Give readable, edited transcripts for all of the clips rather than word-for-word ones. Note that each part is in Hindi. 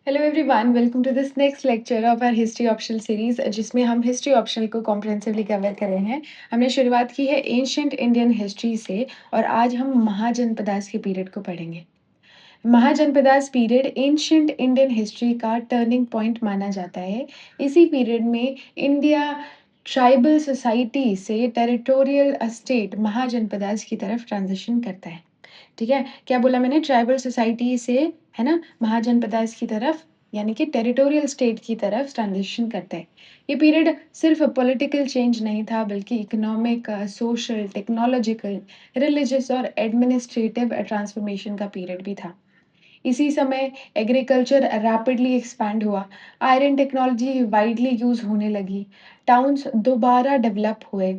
Hello everyone, welcome to this next lecture of our history optional series जिसमें हम हिस्ट्री ऑप्शनल को कॉम्प्रिहेंसिवली कवर कर रहे हैं। हमने शुरुआत की है एंशिएंट इंडियन हिस्ट्री से और आज हम महाजनपदास के पीरियड को पढ़ेंगे। Mahajanapadas period ancient Indian history का टर्निंग पॉइंट माना जाता है। इसी पीरियड में इंडिया ट्राइबल सोसाइटी से टेरिटोरियल स्टेट महाजनपदास की तरफ ट्रांजिशन करता है। ठीक है, क्या बोला मैंने? ट्राइबल सोसाइटी से, है ना, महाजनपदास की तरफ यानी कि टेरिटोरियल स्टेट की तरफ ट्रांजिशन करता है। ये पीरियड सिर्फ पॉलिटिकल चेंज नहीं था बल्कि इकोनॉमिक, सोशल, टेक्नोलॉजिकल, रिलीजियस और एडमिनिस्ट्रेटिव ट्रांसफॉर्मेशन का पीरियड भी था। इसी समय एग्रीकल्चर रैपिडली एक्सपैंड हुआ, आयरन टेक्नोलॉजी वाइडली यूज होने लगी, टाउन्स दोबारा डेवलप हुए,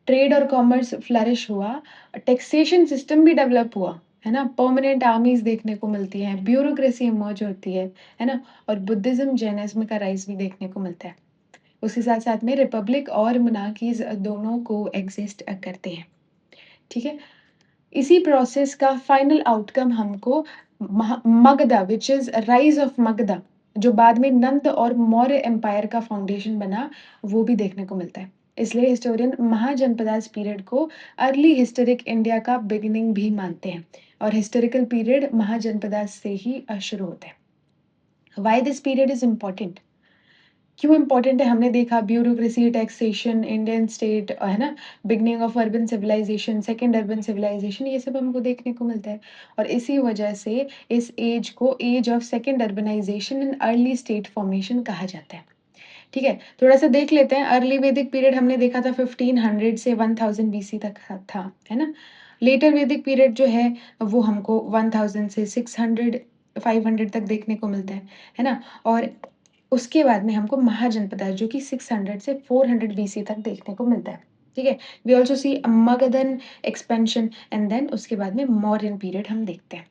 ट्रेड और कॉमर्स फ्लरिश हुआ, टैक्सेशन सिस्टम भी डेवलप हुआ, है ना, परमानेंट आर्मीज देखने को मिलती हैं, ब्यूरोक्रेसी इमर्ज होती है ना, और बुद्धिज्म जैनिज्म का राइज भी देखने को मिलता है। उसके साथ साथ में रिपब्लिक और मोनार्कीज दोनों को एग्जिस्ट करते हैं। ठीक है, इसी प्रोसेस का फाइनल आउटकम हमको Magadha which is rise of Magadha, जो बाद में नंद और मौर्य एम्पायर का फाउंडेशन बना, वो भी देखने को मिलता है। इसलिए हिस्टोरियन महाजनपदास पीरियड को अर्ली हिस्टोरिक इंडिया का बिगिनिंग भी मानते हैं और हिस्टोरिकल पीरियड महाजनपदास से ही शुरू होता है। Why this period is important? क्यों इम्पोर्टेंट है? हमने देखा ब्यूरोक्रेसी, टैक्सेशन, इंडियन स्टेट, है ना, beginning of urban civilisation, second urban civilisation, ये सब हमको देखने को मिलता है। और इसी वजह से इस एज को age of second urbanisation and early state formation कहा जाता है। ठीक है, थोड़ा सा देख लेते हैं। अर्ली वैदिक पीरियड हमने देखा था 1500 से 1000 बीसी तक था, है ना। लेटर वैदिक पीरियड जो है वो हमको 1000 से 600 500 तक देखने को मिलता है ना। और उसके बाद में हमको महाजनपद जो कि 600 से 400 बीसी तक देखने को मिलता है। ठीक है, we also see Magadhan expansion and then उसके बाद में मौर्यन पीरियड हम देखते हैं।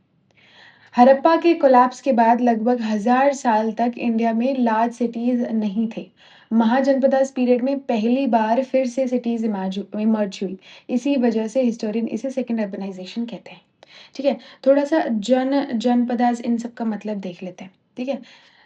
हड़प्पा के कोलैप्स के बाद लगभग 1000 साल तक इंडिया में लार्ज सिटीज नहीं थे। महाजनपदास पीरियड में पहली बार फिर से सिटीज इमर्ज हुई। इसी वजह से हिस्टोरियन इसे सेकेंड अर्बनाइजेशन कहते हैं। ठीक है, थोड़ा सा जनपदास इन सब का मतलब देख लेते हैं। ठीक है,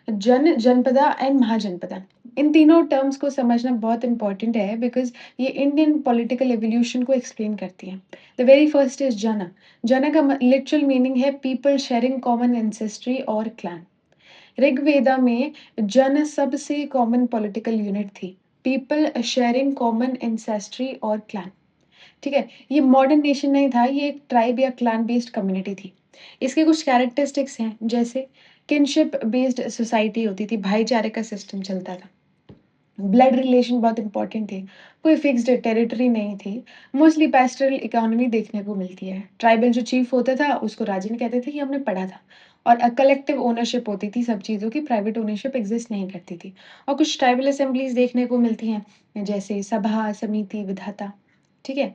जनपदा एंड महाजनपदा, इन तीनों टर्म्स को समझना बहुत इंपॉर्टेंट है बिकॉज ये इंडियन पॉलिटिकल एवोल्यूशन को एक्सप्लेन करती हैं। द वेरी फर्स्ट इज जन। जन का लिटरल मीनिंग है पीपल शेयरिंग कॉमन एंसेस्ट्री और क्लैन। ऋग्वेदा में जन सबसे कॉमन पॉलिटिकल यूनिट थी, पीपल शेयरिंग कॉमन एंसेस्ट्री और क्लैन। ठीक है, ये मॉडर्न नेशन नहीं था, ये एक ट्राइब या क्लैन बेस्ड कम्युनिटी थी। इसके कुछ कैरेक्टरिस्टिक्स हैं, जैसे किनशिप बेस्ड सोसाइटी होती थी, भाईचारे का सिस्टम चलता था, ब्लड रिलेशन बहुत इंपॉर्टेंट थे, कोई फिक्स्ड टेरिटरी नहीं थी, मोस्टली पैस्टरल इकोनॉमी देखने को मिलती है। ट्राइबल जो चीफ होता था उसको राजन कहते थे, कि हमने पढ़ा था। और कलेक्टिव ओनरशिप होती थी सब चीज़ों की, प्राइवेट ओनरशिप एग्जिस्ट नहीं करती थी। और कुछ ट्राइबल असेंबलीज देखने को मिलती हैं, जैसे सभा, समिति, विधाता। ठीक है,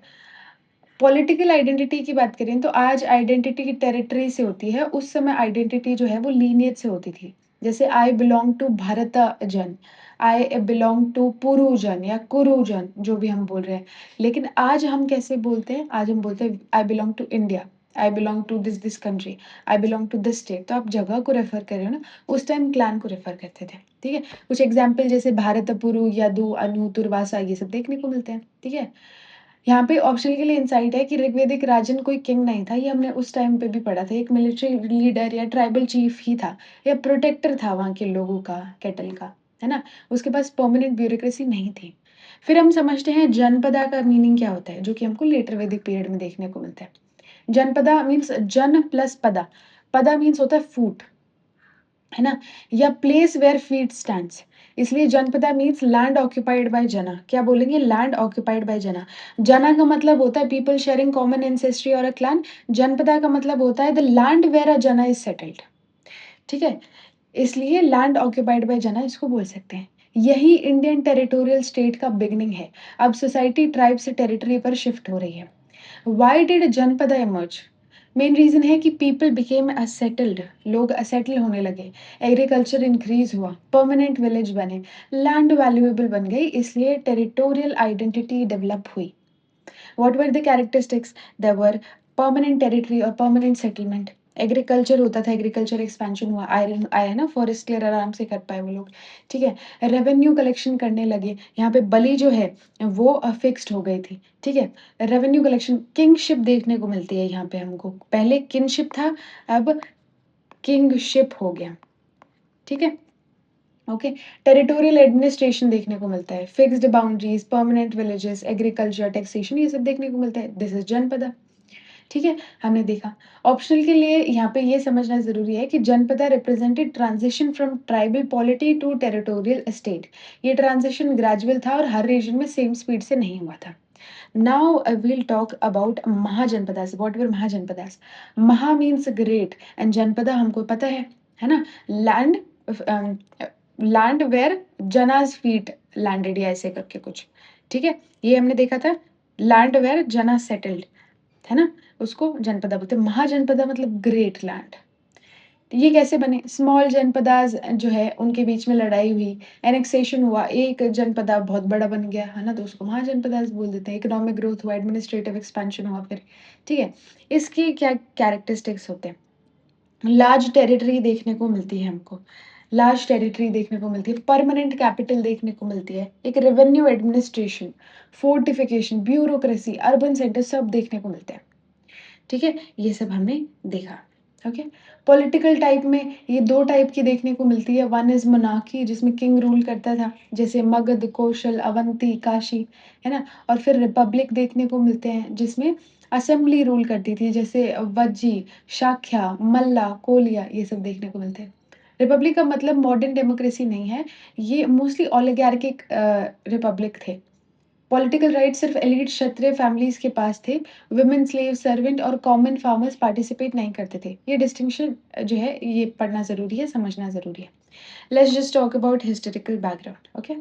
पॉलिटिकल आइडेंटिटी की बात करें तो आज आइडेंटिटी की टेरिटरी से होती है, उस समय आइडेंटिटी जो है वो लीनियज से होती थी। जैसे आई बिलोंग टू भारत जन, आई बिलोंग टू पुरुजन या कुरुजन, जो भी हम बोल रहे हैं। लेकिन आज हम कैसे बोलते हैं? आज हम बोलते हैं I belong to India, I belong to this this country, I belong to this state. तो आप जगह को रेफर कर रहे हो ना, उस टाइम क्लैन को रेफर करते थे। ठीक है, कुछ एग्जाम्पल जैसे भारत पुरु, यदु, अनु, तुर्वासा, ये सब देखने को मिलते हैं। ठीक है, यहाँ पे ऑप्शन के लिए इंसाइट है कि ऋग्वेदिक राजन कोई किंग नहीं था, ये हमने उस टाइम पे भी पढ़ा था, एक मिलिट्री लीडर या ट्राइबल चीफ ही था, या प्रोटेक्टर था वहाँ के लोगों का, कैटल का, है ना। उसके पास परमानेंट ब्यूरोक्रेसी नहीं थी। फिर हम समझते हैं जनपदा का मीनिंग क्या होता है, जो कि हमको लेटर वैदिक पीरियड में देखने को मिलता है। जनपदा मीन्स जन प्लस पदा। पदा मीन्स होता है फूट, है ना, या प्लेस वेयर फीट स्टैंड्स। इसलिए janapada means land occupied by jana. क्या बोलेंगे? लैंड ऑक्यूपाइड बाय जना। जना का मतलब होता है पीपल शेयरिंग कॉमन एंसेस्ट्री और अ क्लैन। जनपदा का मतलब होता है द लैंड वेयर अ जना इज सेटल्ड। ठीक है, इसलिए लैंड ऑक्यूपाइड बाय जना इसको बोल सकते हैं। यही इंडियन टेरिटोरियल स्टेट का बिगनिंग है। अब सोसाइटी ट्राइब से टेरिटरी पर शिफ्ट हो रही है। Why did janapada emerge? Main reason है कि पीपल बिकेम असेटल्ड, लोग असेटल होने लगे, एग्रीकल्चर इंक्रीज हुआ, परमानेंट विलेज बने, लैंड वैल्यूएबल बन गई, इसलिए टेरिटोरियल आइडेंटिटी डेवलप हुई। What were the characteristics? There were permanent territory or permanent settlement, agriculture होता था, एग्रीकल्चर एक्सपेंशन हुआ, आयरन आया ना, फॉरेस्ट क्लियर आराम से कर पाए वो लोग, ठीक है? रेवेन्यू कलेक्शन करने लगे, यहाँ पे बलि जो है वो फिक्स्ड हो गई थी, ठीक है? रेवेन्यू कलेक्शन, किंगशिप देखने को मिलती है यहाँ पे हमको, पहले किंगशिप था, अब किंगशिप हो गया, ठीक है? ओके। टेरिटोरियल एडमिनिस्ट्रेशन देखने को मिलता है, fixed boundaries, permanent villages, agriculture, taxation, ये सब देखने को मिलता है, दिस इज जनपदा, ठीक है? हमने देखा। ऑप्शनल के लिए यहाँ पे ये समझना ज़रूरी है कि janapada represented transition from tribal polity to territorial state. ये ट्रांजिशन ग्रेजुअल था और हर रीजन में सेम स्पीड से नहीं हुआ था। Now I will talk about mahajanapadas, what were mahajanapadas? Maha means great and janapada हमको पता है ना? Land, land where janas feet landed, या ऐसे करके कुछ, ठीक है? ये हमने देखा था, लैंड वेयर जना सेटल्ड, है ना? उसको जनपदा बोलते हैं। महाजनपदा मतलब ग्रेट लैंड। ये कैसे बने? स्मॉल जनपदास जो है उनके बीच में लड़ाई हुई, एनेक्सेशन हुआ, एक जनपदा बहुत बड़ा बन गया, है ना? तो उसको महाजनपदास बोल देते हैं। इकोनॉमिक ग्रोथ हुआ, एडमिनिस्ट्रेटिव एक्सपेंशन हुआ फिर, ठीक है? इसकी क्या कैरेक्टरिस्टिक्स होते हैं? लार्ज टेरिटरी देखने को मिलती है हमको, लार्ज टेरिटरी देखने को मिलती है, परमानेंट कैपिटल देखने को मिलती है, एक revenue administration, fortification, bureaucracy, urban centre सब देखने को मिलते हैं, ठीक है? ये सब हमने देखा, ओके? पॉलिटिकल टाइप में ये 2 टाइप की देखने को मिलती है, वन इज़ मोनार्की जिसमें किंग रूल करता था, जैसे मगध, कौशल, अवंती, काशी, है ना? और फिर रिपब्लिक देखने को मिलते हैं जिसमें असेंबली रूल करती थी, जैसे वज्जी, शाक्या, मल्ला, कोलिया, ये सब देखने को मिलते हैं। रिपब्लिक का मतलब मॉडर्न डेमोक्रेसी नहीं है, ये मोस्टली ओलिगार्किक रिपब्लिक थे। पॉलिटिकल राइट्स सिर्फ एलीट क्षत्रिय फैमिलीज के पास थे, वुमेन स्लेव, सर्वेंट और कॉमन फार्मर्स पार्टिसिपेट नहीं करते थे। ये डिस्टिंक्शन जो है ये पढ़ना ज़रूरी है, समझना ज़रूरी है। Let's just talk about historical background, okay?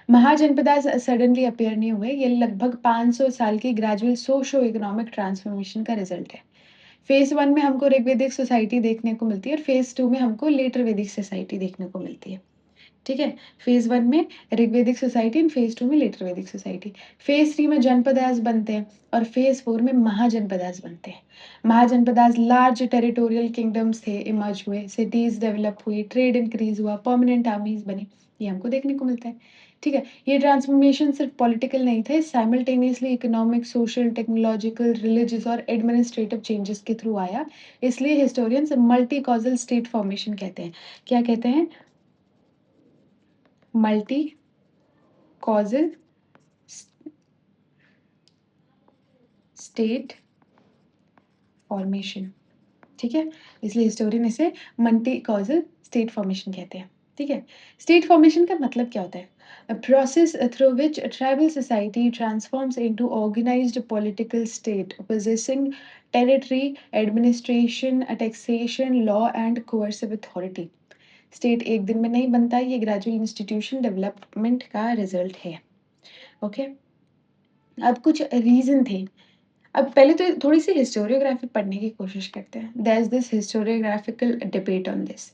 Mahajanapadas suddenly appear नहीं हुए, ये लगभग 500 साल की ग्रेजुअल सोशो इकोनॉमिक ट्रांसफॉर्मेशन का रिजल्ट है। फेज़ 1 में हमको ऋग्वैदिक सोसाइटी देखने को मिलती है और फेज़ 2 में हमको लेटर वैदिक सोसाइटी देखने को मिलती है। ठीक है? फेज़ 1 में ऋग्वैदिक सोसाइटी एंड फेज़ 2 में लेटर वैदिक सोसाइटी। फेज़ 3 में जनपदास बनते हैं और फेज़ 4 में महाजनपदास बनते हैं। महाजनपदास लार्ज टेरिटोरियल किंगडम्स थे, इमर्ज हुए, सिटीज़ डेवलप हुई, ट्रेड इंक्रीज़ हुआ, परमानेंट आर्मीज़ बनी। ये हमको देखने को मिलता है। ठीक है? ये ट्रांसफॉर्मेशन सिर्फ पॉलिटिकल नहीं थे, simultaneously economic, social, technological, religious और एडमिनिस्ट्रेटिव चेंजेस के थ्रू आया। इसलिए हिस्टोरियंस मल्टी कॉज़ल स्टेट फॉर्मेशन कहते हैं। क्या कहते हैं? मल्टी कॉज़ल स्टेट फॉर्मेशन, ठीक है? इसलिए हिस्टोरियन इसे मल्टी कॉज़ल स्टेट फॉर्मेशन कहते हैं, ठीक है? स्टेट फॉर्मेशन का मतलब क्या होता है? A process through which tribal society transforms into organised political state possessing territory, administration, taxation, law and coercive authority. State एक दिन में नहीं बनता, ये ग्रेजुअल इंस्टीट्यूशन डेवलपमेंट का रिजल्ट है, ओके? अब कुछ रीज़न थे। अब पहले तो थोड़ी-सी हिस्टोरियोग्राफी पढ़ने की कोशिश करते हैं। There is this historiographical debate on this,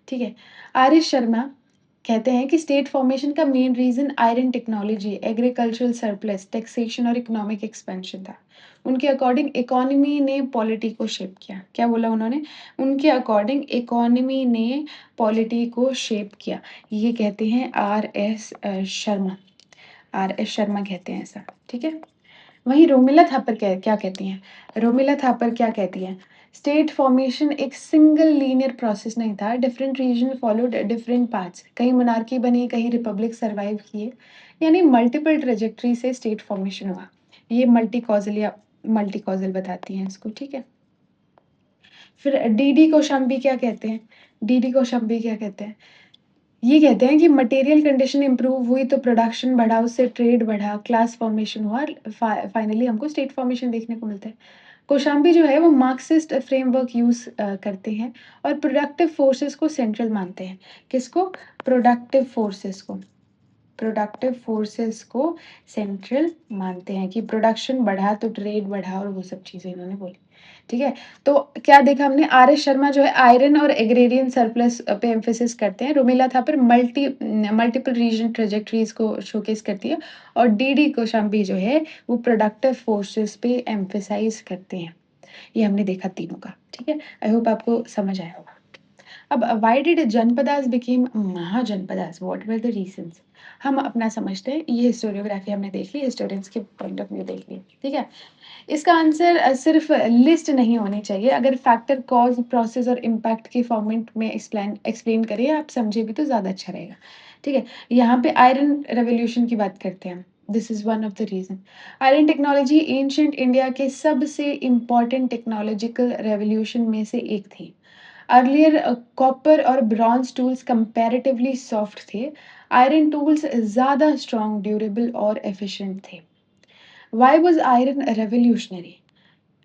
ठीक है? आर.एस. शर्मा कहते हैं कि स्टेट फॉर्मेशन का main reason iron technology, agricultural surplus, taxation और इकोनॉमिक एक्सपेंशन था। उनके अकॉर्डिंग इकोनॉमी ने पॉलिटी को शेप किया। क्या बोला उन्होंने? उनके अकॉर्डिंग इकोनॉमी ने पॉलिटी को शेप किया। ये कहते हैं आर.एस. शर्मा। आर.एस. शर्मा कहते हैं ऐसा, ठीक है? वहीं रोमिला थापर क्या क्या कहती हैं? रोमिला थापर क्या कहती हैं? स्टेट फॉर्मेशन एक सिंगल लीनियर प्रोसेस नहीं था, different region followed different paths. कहीं मोनार्की बनी, कहीं रिपब्लिक सर्वाइव किए, यानी मल्टीपल ट्रेजेक्टरी से स्टेट फॉर्मेशन हुआ। ये मल्टी कॉज़ल या मल्टी कॉज़ल बताती हैं इसको, ठीक है? फिर डी.डी. कौशाम्बी क्या कहते हैं? डी.डी. कौशाम्बी क्या कहते हैं? ये कहते हैं कि मटेरियल कंडीशन इम्प्रूव हुई तो प्रोडक्शन बढ़ा, उससे ट्रेड बढ़ा, क्लास फॉर्मेशन हुआ, फाइनली हमको स्टेट फॉर्मेशन देखने को मिलता है। कौशाम्बी जो है वो मार्क्सिस्ट फ्रेमवर्क यूज़ करते हैं और प्रोडक्टिव फोर्सेस को सेंट्रल मानते हैं। किसको? प्रोडक्टिव फोर्सेस को। प्रोडक्टिव फोर्सेस को सेंट्रल मानते हैं कि प्रोडक्शन बढ़ा तो ट्रेड बढ़ा और वो सब चीज़ें इन्होंने बोली, ठीक है? तो क्या देखा हमने? आर.एस. शर्मा जो है आयरन और एग्रेरियन सरप्लस पे एम्फेसिस करते हैं। रोमिला थापर मल्टीपल रीजन ट्रेजेक्टरीज़ को शोकेस करती है और डी.डी. कौशाम्बी जो है वो प्रोडक्टिव फोर्सेस पे एम्फसाइज़ करते हैं। ये हमने देखा तीनों का, ठीक है? आई होप आपको समझ आया होगा। अब why did janapadas became mahajanapadas? What were the reasons? हम अपना समझते हैं, ये हिस्टोरियोग्राफी हमने देख ली, हिस्टोरियंस के पॉइंट ऑफ व्यू देख लिए, ठीक है? इसका आंसर सिर्फ लिस्ट नहीं होनी चाहिए, अगर फैक्टर, कॉज, प्रोसेस और इम्पैक्ट के फॉर्मेट में एक्सप्लेन एक्सप्लेन करिए, आप समझे भी तो ज़्यादा अच्छा रहेगा, ठीक है? यहाँ पे आयरन रेवोल्यूशन की बात करते हैं हम, this is one of the reason. Iron technology ancient India के सबसे इम्पोर्टेंट टेक्नोलॉजिकल रेवोल्यूशन में से एक थी। अर्लियर कॉपर और ब्रॉन्ज टूल्स कंपैरेटिवली सॉफ्ट थे, आयरन टूल्स ज़्यादा स्ट्रॉन्ग, ड्यूरेबल और एफिशिएंट थे। Why was iron revolutionary?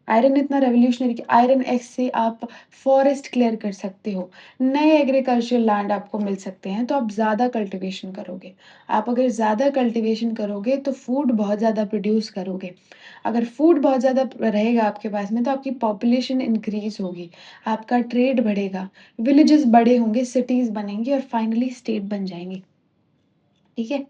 Iron इतना रेवोल्यूशनरी कि आयरन एक्स से आप फॉरेस्ट क्लियर कर सकते हो, नए एग्रीकल्चरल लैंड आपको मिल सकते हैं, तो आप ज़्यादा कल्टीवेशन करोगे। आप अगर ज़्यादा कल्टीवेशन करोगे तो फूड बहुत ज़्यादा प्रोड्यूस करोगे। अगर फूड बहुत ज़्यादा रहेगा आपके पास में तो आपकी पॉपुलेशन इंक्रीज होगी, आपका ट्रेड बढ़ेगा, विलेजेस बड़े होंगे, सिटीज़ बनेंगी और फाइनली स्टेट बन जाएंगी, ठीक है?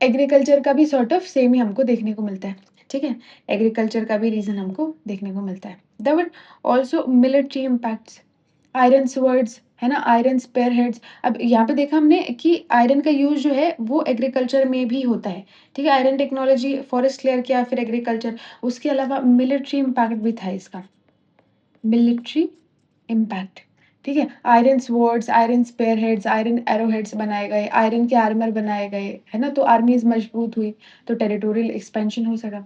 एग्रीकल्चर का भी सॉर्ट ऑफ सेम ही हमको देखने को मिलता है, ठीक है? एग्रीकल्चर का भी रीज़न हमको देखने को मिलता है। There were also military impacts, iron swords, है ना? Iron spearheads. अब यहाँ पे देखा हमने कि आयरन का यूज़ जो है वो एग्रीकल्चर में भी होता है, ठीक है? आयरन टेक्नोलॉजी, फॉरेस्ट क्लियर किया, फिर एग्रीकल्चर, उसके अलावा मिलिट्री इम्पैक्ट भी था इसका। मिलिट्री इम्पैक्ट, ठीक है? Iron swords, iron spearheads, iron arrowheads बनाए गए, आयरन के आर्मर बनाए गए, है ना? तो आर्मीज़ मजबूत हुई, तो टेरिटोरियल एक्सपेंशन हो सका।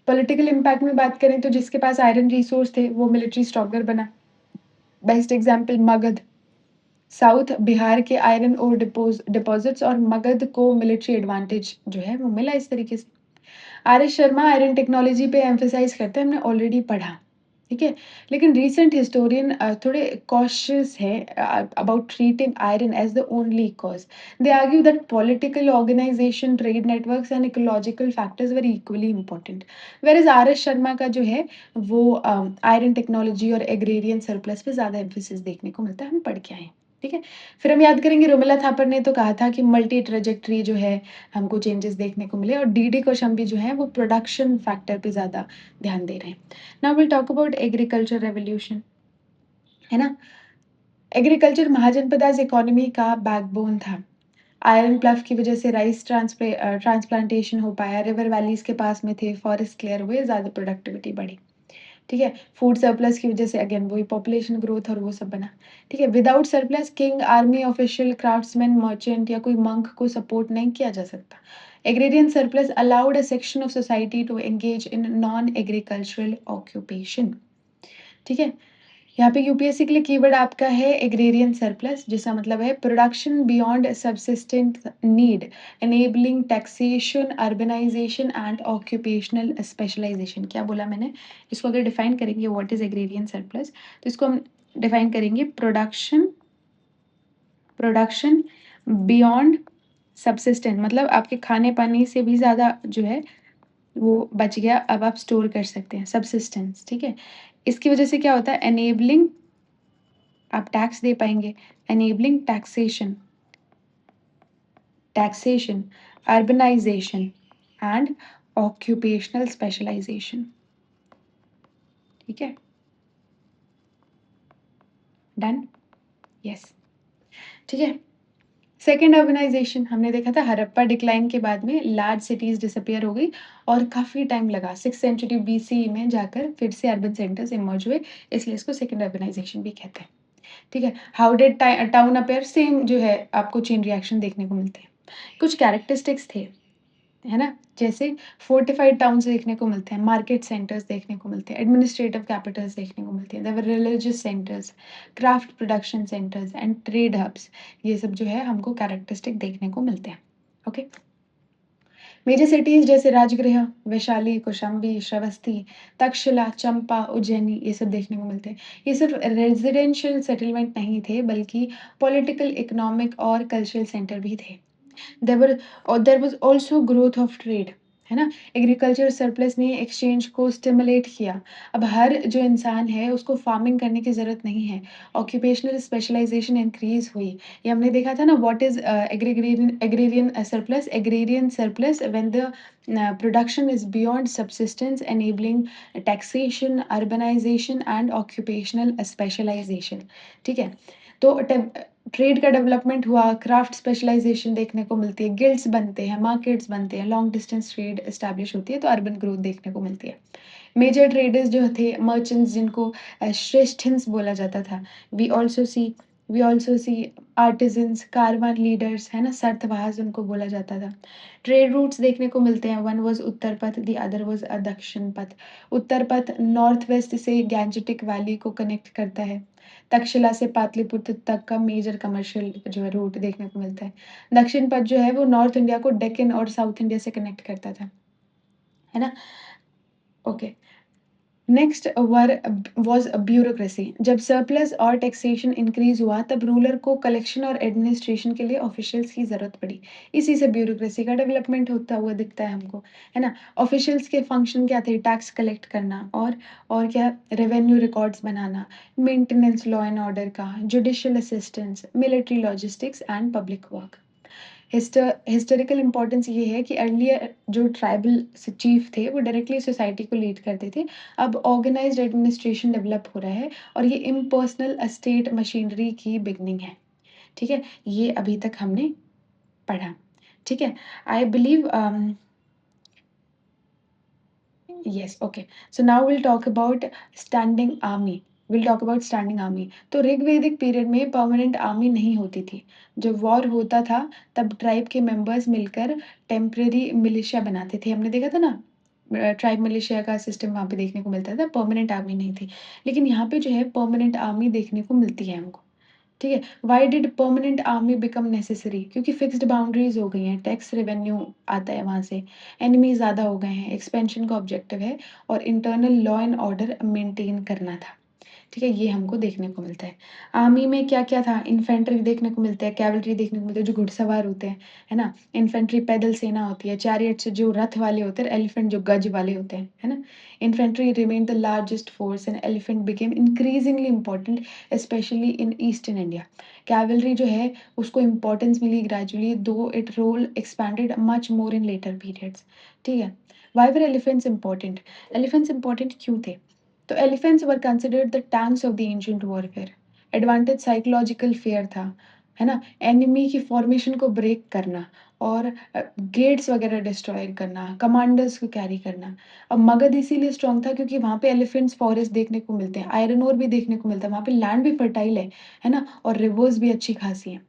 पॉलिटिकल इम्पैक्ट में बात करें तो जिसके पास आयरन रिसोर्स थे, वो मिलिट्री स्ट्रॉन्गर बना। Best example Magadh, south Bihar के आयरन ओर डिपॉज़िट्स और मगध को मिलिट्री एडवांटेज जो है वो मिला इस तरीके से। आर.एस. शर्मा आयरन टेक्नोलॉजी पे एम्फसाइज़ करते हैं, हमने ऑलरेडी पढ़ा, ठीक है? लेकिन रीसेंट हिस्टोरियन थोड़े कॉशियस है about treating iron as the only cause. They argue that political organisation, trade networks and ecological factors were equally important. Whereas R S. Sharma का जो है वो आयरन टेक्नोलॉजी और एग्रेरियन सरप्लस पे ज़्यादा एम्फेसिस देखने को मिलता है, हम पढ़ के आए हैं, ठीक है? फिर हम याद करेंगे रोमिला थापर ने तो कहा था कि मल्टी ट्रैजेक्टरी जो है हमको चेंजेस देखने को मिले और डी.डी. कोशंबी जो हैं वो प्रोडक्शन फैक्टर पे ज़्यादा ध्यान दे रहे हैं। Now will talk about agriculture revolution, है ना? एग्रीकल्चर महाजनपदास इकोनॉमी का बैकबोन था। आयरन प्लफ की वजह से राइस ट्रांसप्लांटेशन हो पाया, रिवर वैलीज़ के पास में थे, फॉरेस्ट क्लियर हुए, ज़्यादा प्रोडक्टिविटी बढ़ी। ठीक है? फूड सरप्लस की वजह से अगेन वही पॉपुलेशन ग्रोथ और वो सब बना। ठीक है? Without surplus king, army official, craftsman, merchant या कोई मंक को सपोर्ट नहीं किया जा सकता। Agrarian surplus allowed a section of society to engage in non agricultural occupation. ठीक है? यहाँ पे यूपीएससी के लिए कीवर्ड आपका है एग्रेरियन सरप्लस, जिसका मतलब है production beyond subsistent need, enabling taxation, urbanisation and occupational specialisation. क्या बोला मैंने? इसको अगर डिफाइन करेंगे व्हाट इज एग्रेरियन सरप्लस, तो इसको हम डिफाइन करेंगे प्रोडक्शन प्रोडक्शन बियॉन्ड सबसिस्टेंट, मतलब आपके खाने पानी से भी ज़्यादा जो है वो बच गया, अब आप स्टोर कर सकते हैं, सबसिस्टेंस, ठीक है? इसकी वजह से क्या होता है? एनेबलिंग, आप टैक्स दे पाएँगे, enabling taxation, urbanisation and occupational specialisation, ठीक है? डन? यस, ठीक है? सेकंड अर्बनाइज़ेशन हमने देखा था हड़प्पा डिक्लाइन के बाद में लार्ज सिटीज़ डिसअपीयर हो गई और काफ़ी टाइम लगा, 6th सेंचुरी बीसीई में जाकर फिर से अर्बन सेंटर्स इमर्ज हुए, इसलिए इसको सेकंड अर्बनाइज़ेशन भी कहते हैं। ठीक है? How did town appear? Same जो है आपको चेन रिएक्शन देखने को मिलते हैं। कुछ कैरेक्टरिस्टिक्स थे, है ना? जैसे फोर्टिफाइड टाउन्स देखने को मिलते हैं, मार्केट सेंटर्स देखने को मिलते हैं, एडमिनिस्ट्रेटिव कैपिटल्स देखने को मिलती हैं, there were religious centres, craft production centres and trade hubs, ये सब जो है हमको कैरेक्टरिस्टिक देखने को मिलते हैं। ओके? मेजर सिटीज़ जैसे राजगृह, वैशाली, कौशाम्बी, श्रावस्ती, तक्षशिला, चंपा, उज्जैनी, ये सब देखने को मिलते हैं। ये सिर्फ रेज़िडेंशियल सेटलमेंट नहीं थे बल्कि पॉलिटिकल, इकोनॉमिक और कल्चरल सेंटर भी थे। There were there was also growth of trade. है ना? एग्रीकल्चर सरप्लस ने एक्सचेंज को स्टिमुलेट किया। अब हर जो इंसान है उसको फार्मिंग करने की ज़रूरत नहीं है। ऑक्यूपेशनल स्पेशलाइज़ेशन इंक्रीज़ हुई। ये हमने देखा था ना what is agrarian surplus when the production is beyond subsistence enabling taxation, urbanisation and occupational specialisation. ठीक है? तो ट्रेड का डेवलपमेंट हुआ, क्राफ्ट स्पेशलाइज़ेशन देखने को मिलती है, गिल्ड्स बनते हैं, मार्केट्स बनते हैं, लॉन्ग डिस्टेंस ट्रेड एस्टैब्लिश होती है, तो अर्बन ग्रोथ देखने को मिलती है। मेजर ट्रेडर्स जो थे, मर्चेंट्स जिनको श्रेष्ठिन्स बोला जाता था। We also see we also see artisans, caravan leaders, है ना? सर्तवाहज़ उनको बोला जाता था। ट्रेड रूट्स देखने को मिलते हैं, वन वाज़ उत्तर पथ, द अदर वाज़ दक्षिण पथ। उत्तर पथ नॉर्थ वेस्ट से गैंजेटिक वैली को कनेक्ट करता है। तक्षशिला से पाटलिपुत्र तक का मेजर कमर्शियल जो है रूट देखने को मिलता है। दक्षिण पथ जो है वो नॉर्थ इंडिया को डेक्कन और साउथ इंडिया से कनेक्ट करता था, है ना? ओके। Next was bureaucracy. जब सरप्लस और टैक्सेशन इंक्रीज़ हुआ तब रूलर को कलेक्शन और एडमिनिस्ट्रेशन के लिए ऑफिशियल्स की ज़रूरत पड़ी। इसी से ब्यूरोक्रेसी का डेवलपमेंट होता हुआ दिखता है हमको, है ना? ऑफिशियल्स के फंक्शन क्या थे? टैक्स कलेक्ट करना और क्या रेवेन्यू रिकॉर्ड्स बनाना, मेंटेनेंस लॉ एंड ऑर्डर का, judicial assistance, military logistics and public work. Historical importance ये है कि अर्लियर जो ट्राइबल चीफ थे वो डायरेक्टली सोसाइटी को लीड करते थे। अब ऑर्गेनाइज्ड एडमिनिस्ट्रेशन डेवलप हो रहा है और ये इम्पर्सनल स्टेट मशीनरी की बिगनिंग है। ठीक है? ये अभी तक हमने पढ़ा। ठीक है? I believe Yes, okay. So now we'll talk about standing army. We'll talk about standing army. तो ऋग्वेदिक पीरियड में परमानेंट आर्मी नहीं होती थी। जब वॉर होता था तब ट्राइब के मेंबर्स मिलकर टेम्परेरी मिलिशिया बनाते थे। हमने देखा था ना ट्राइब मिलिशिया का सिस्टम वहाँ पे देखने को मिलता था, परमानेंट आर्मी नहीं थी। लेकिन यहाँ पे जो है परमानेंट आर्मी देखने को मिलती है हमको। ठीक है? Why did permanent army become necessary? क्योंकि फिक्स्ड बाउंड्रीज़ हो गई हैं, टैक्स रेवेन्यू आता है वहाँ से, एनिमी ज़्यादा हो गए हैं, एक्सपेंशन का ऑब्जेक्टिव है और internal law and order maintain करना था। ठीक है? ये हमको देखने को मिलता है। आर्मी में क्या-क्या था? इन्फेंट्री देखने को मिलता है, कैवलरी देखने को मिलता है, जो घुड़सवार होते हैं, है ना? इन्फेंट्री पैदल सेना होती है, चैरियट्स जो रथ वाले होते हैं, एलिफेंट जो गज वाले होते हैं, है ना? Infantry remained the largest force and elephant became increasingly important especially in eastern India. Cavalry जो है उसको इम्पोर्टेंस मिली gradually though it role expanded much more in later periods. ठीक है? Why were elephants important? Elephants important क्यों थे? तो elephants were considered the tanks of the ancient warfare. Advantage psychological fear था, है ना? एनिमी की फॉर्मेशन को ब्रेक करना और गेट्स वगैरह डिस्ट्रॉय करना, कमांडर्स को कैरी करना। अब मगध इसीलिए स्ट्रॉन्ग था क्योंकि वहाँ पे एलिफेंट्स फॉरेस्ट देखने को मिलते हैं, आयरन ओर भी देखने को मिलता है, वहाँ पे लैंड भी फर्टाइल है ना? और रिवर्स भी अच्छी खासी हैं।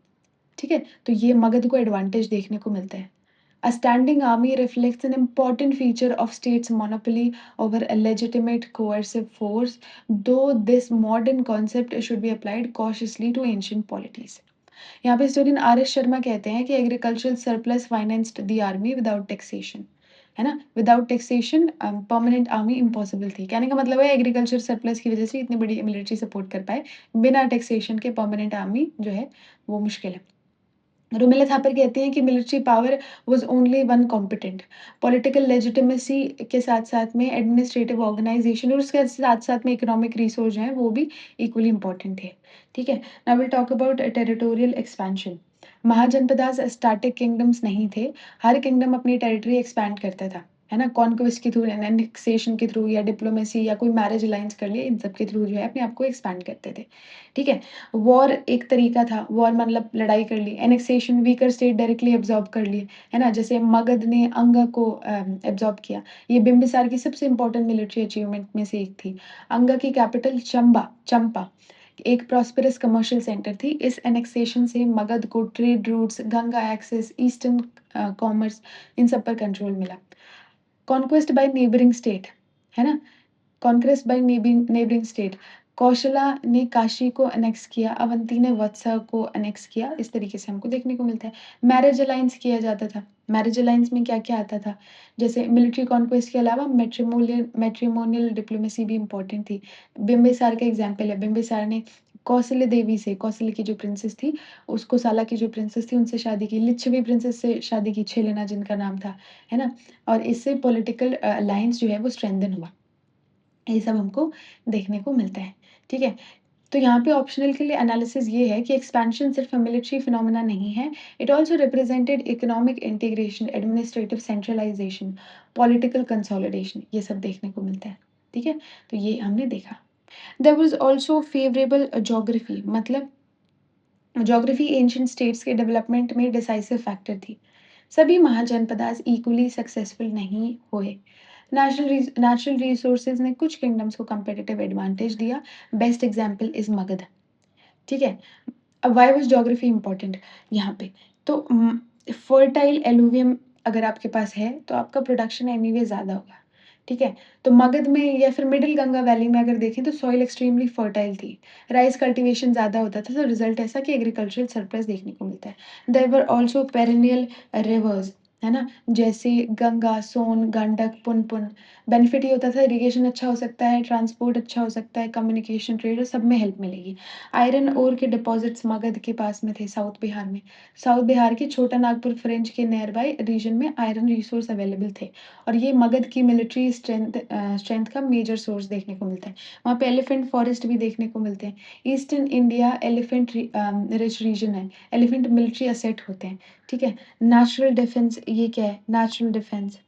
ठीक है? तो ये मगध को एडवांटेज देखने को मिलता है। A standing army reflects an important feature of state's monopoly over a legitimate coercive force, though this modern concept should be applied cautiously to ancient polities. यहाँ पे हिस्टोरियन आर एस शर्मा कहते हैं कि agricultural surplus financed the army without taxation, है ना? Without taxation permanent army impossible थी। कहने का मतलब है एग्रीकल्चर सरप्लस की वजह से इतनी बड़ी मिलिट्री सपोर्ट कर पाए, बिना टैक्सेशन के परमानेंट आर्मी जो है वो मुश्किल है। रोमिला थापर कहते हैं कि military power was only one competent. Political legitimacy के साथ-साथ में एडमिनिस्ट्रेटिव ऑर्गनाइज़ेशन और उसके साथ-साथ में इकोनॉमिक रिसोर्स जो हैं वो भी इक्वली इम्पोर्टेंट थे। ठीक है? Now will talk about territorial expansion. Mahajanapadas static kingdoms नहीं थे। हर किंगडम अपनी टेरिटरी एक्सपैंड करता था। है ना? कॉन्क्वेस्ट के थ्रू, एनेक्सेशन के थ्रू या डिप्लोमेसी या कोई मैरिज अलायंस कर लिया, इन सब के थ्रू जो है अपने आप को एक्सपैंड करते थे। ठीक है? वॉर एक तरीका था, वॉर मतलब लड़ाई कर ली, annexation weaker state directly absorb कर लिए, है ना? जैसे मगध ने अंगा को अब्ज़ॉर्ब किया। ये बिंबिसार की सबसे इम्पोर्टेंट मिलिट्री अचीवमेंट में से एक थी। अंगा की कैपिटल चंपा एक प्रॉस्पेरस कमर्शियल सेंटर थी। इस एनेक्सेशन से मगध को trade routes, Ganga access, eastern commerce इन सब पर कंट्रोल मिला। कॉन्क्वेस्ट बाय नेबरिंग स्टेट, है ना? Conquest bye neighbouring state Kaushala ने काशी को अनेक्स किया, अवंती ने वत्सा को अनेक्स किया, इस तरीके से हमको देखने को मिलता है। मैरिज अलायंस किया जाता था, मैरिज अलायंस में क्या-क्या आता था? जैसे मिलिट्री कॉन्क्वेस्ट के अलावा मैट्रिमोनियल डिप्लोमेसी भी इम्पोर्टेंट थी। बिंबिसार का एग्ज़ाम्पल है, बिंबिसार ने कौसल्य देवी से, कौसल्य की जो प्रिंसेस थी, उसको साला की जो प्रिंसेस थी उनसे शादी की, लिच्छवी प्रिंसेस से शादी की, छेलेना जिनका नाम था, है ना? और इससे पॉलिटिकल अलायंस जो है वो स्ट्रेंथन हुआ। ये सब हमको देखने को मिलता है, ठीक है? तो यहाँ पे ऑप्शनल के लिए एनालिसिस ये है कि एक्सपेंशन सिर्फ मिलिट्री फिनोमेना नहीं है, it also represented economic integration, administrative centralisation, political consolidation, ये सब देखने को मिलता है, ठीक है? तो ये हमने देखा। There was also favourable geography, मतलब ज्योग्राफी एंशिएंट स्टेट्स के डेवलपमेंट में डिसाइसिव फैक्टर थी। सभी महाजनपदास इक्वली सक्सेसफुल नहीं हुए। नेचुरल रिसोर्सेज ने कुछ किंगडम्स को कंपेटिटिव एडवांटेज दिया। बेस्ट एग्जांपल इज मगध, ठीक है? अब व्हाई वाज़ ज्योग्राफी इम्पोर्टेंट यहाँ पे? तो फर्टाइल एलुवियम अगर आपके पास है, तो आपका प्रोडक्शन एनीवे ज़्यादा होगा, ठीक है? तो मगध में या फिर मिडल गंगा वैली में अगर देखें तो सॉइल एक्सट्रीमली फर्टाइल थी। राइस कल्टीवेशन ज़्यादा होता था, तो रिज़ल्ट ऐसा कि एग्रीकल्चरल सरप्लस देखने को मिलता है। There were also perennial rivers, है ना? जैसे गंगा, सोन, गंडक, पुनपुन। बेनिफिट ये होता था इरिगेशन अच्छा हो सकता है, ट्रांसपोर्ट अच्छा हो सकता है, कम्युनिकेशन, ट्रेड और सब में हेल्प मिलेगी। आयरन ओर के डिपॉजिट्स मगध के पास में थे, साउथ बिहार में। साउथ बिहार के छोटा नागपुर फ्रेंच के नियर बाय रीजन में आयरन रिसोर्स अवेलेबल थे और ये मगध की मिलिट्री स्ट्रेंथ का मेजर सोर्स देखने को मिलता है। वहाँ पे एलिफेंट फॉरेस्ट भी देखने को मिलते हैं। Eastern India elephant rich region है, एलिफेंट मिलिट्री असेट होते हैं, ठीक है? नेचुरल डिफेंस, ये क्या है? नेचुरल डिफेंस,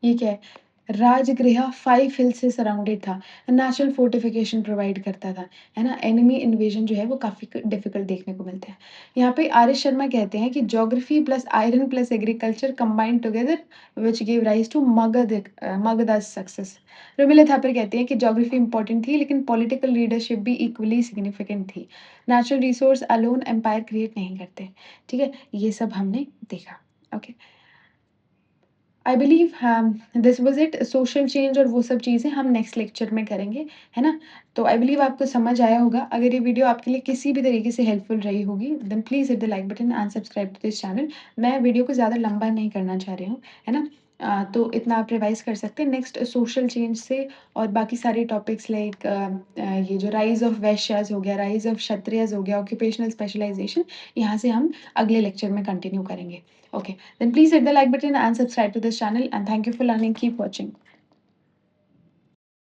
ये क्या है? राजगृह 5 हिल से सराउंडेड था, नेचुरल फोर्टिफिकेशन प्रोवाइड करता था, है ना? एनिमी इन्वेजन जो है वो काफ़ी डिफिकल्ट देखने को मिलता है। यहाँ पे आर्य शर्मा कहते हैं कि geography plus iron plus agriculture combined together which give rise to Magadh success. Romila Thapar कहते हैं कि ज्योग्राफी इंपॉर्टेंट थी लेकिन पॉलिटिकल लीडरशिप भी इक्वली सिग्निफिकेंट थी। Natural resource alone empire create नहीं करते, ठीक है? ये सब हमने देखा, okay. I believe this was it. Social change और वो सब चीज़ें हम नेक्स्ट लेक्चर में करेंगे, है ना? तो आई बिलीव आपको समझ आया होगा। अगर ये वीडियो आपके लिए किसी भी तरीके से हेल्पफुल रही होगी, then please hit the like button and subscribe to this channel. मैं वीडियो को ज़्यादा लंबा नहीं करना चाह रही हूँ, है ना? तो इतना आप रिवाइज़ कर सकते हैं। नेक्स्ट सोशल चेंज से और बाकी सारे टॉपिक्स लाइक ये जो राइज़ ऑफ वैश्याज़ हो गया, राइज़ ऑफ क्षत्रियज़ हो गया, ऑक्यूपेशनल स्पेशलाइज़ेशन, यहाँ से हम अगले लेक्चर में कंटिन्यू करेंगे। Okay, then please hit the like button and subscribe to this channel and thank you for learning. Keep watching.